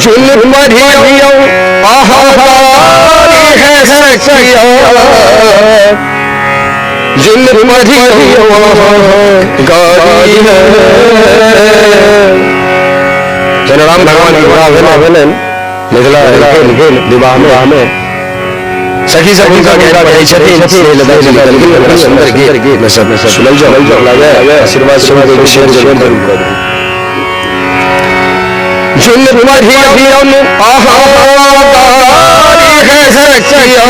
जुल्मरियो आहारी है सखिया, जुल्मरियो गारी है। राम भगवान की बड़ा विलन निकला विवाह में सखी सखी का गहरा गई छठी सुंदर गीत में सब सुलझ लगा आशीर्वाद से शेयर जरूर कर। जुल्मरियो आहारी है सखिया,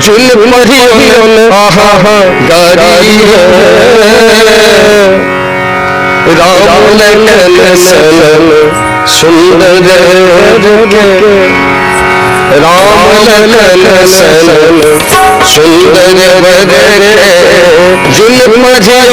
जुल्मरियो आहारी है। राम लखन सन सुंदर राम लखन सन सुंदर बदरे, जुल्मरियो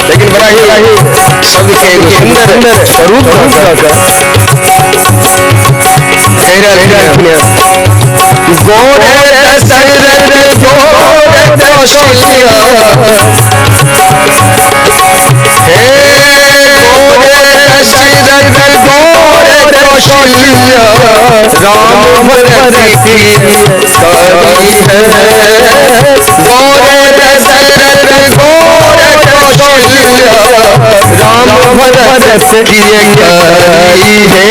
लेकिन बड़ा ही सबके सुंदर स्वरूप गोरे राम भरत की आई है।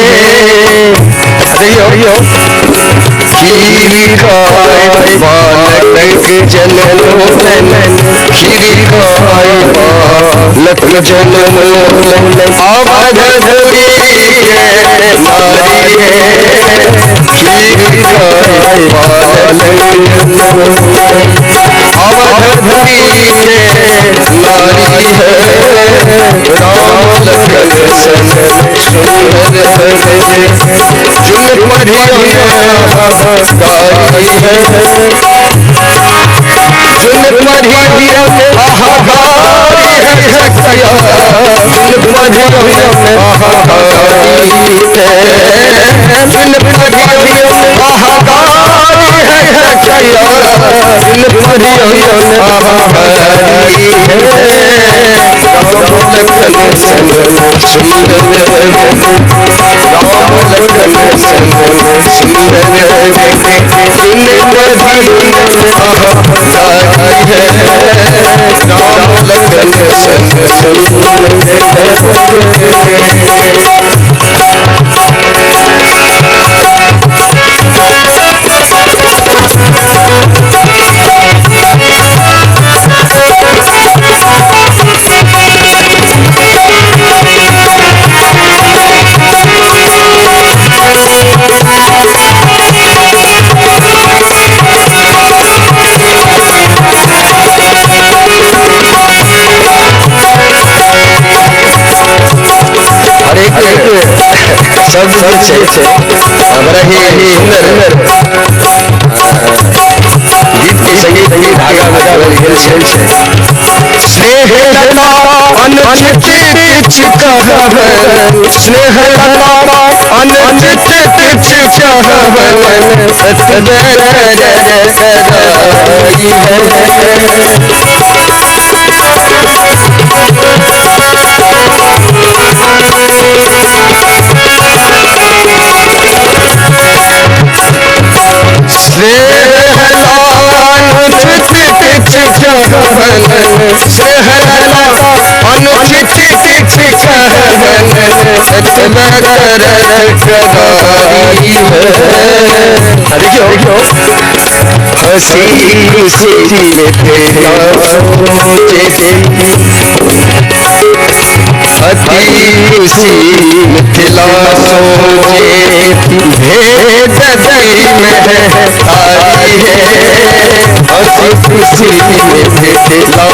खीरी खाए बालक जनन, खीरी खाए बालक जनन, अवधूरी नारी है। खीरी खाए बालक अवधूरी नारी है। राम लखन सन सुंदर जुल्मरियो गारी है। जुल्मरियो आहारी है सखिया, जुल्मरियो आहारी है। जुल्मरियो आहारी है सखिया, जुल्मरियो आहारी है। राम लखन सन सुंदर, राम लखन सन सुंदर, राम लखन सन शब्द बड़ा ही सुंदर गीत के संगीत धागा में स्नेह लता अनचित किछ कहवन स्नेह लता अनचित किछ कहवन सतबेर देखियो हसी खुशी में तेरा सोचे अति खुशी मिथिला सोचे भेद दई में तारी है हसी खुशी में मिथिला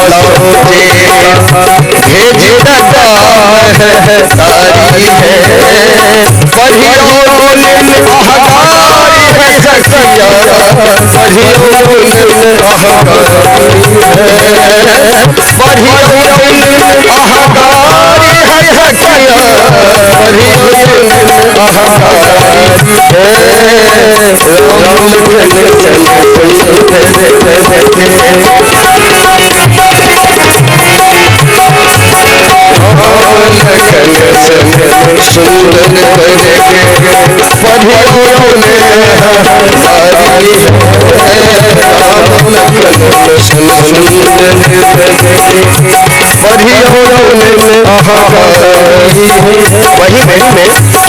सोचे भेद तारी है परियों अहकारी है सखिया परियों सुंदर वही में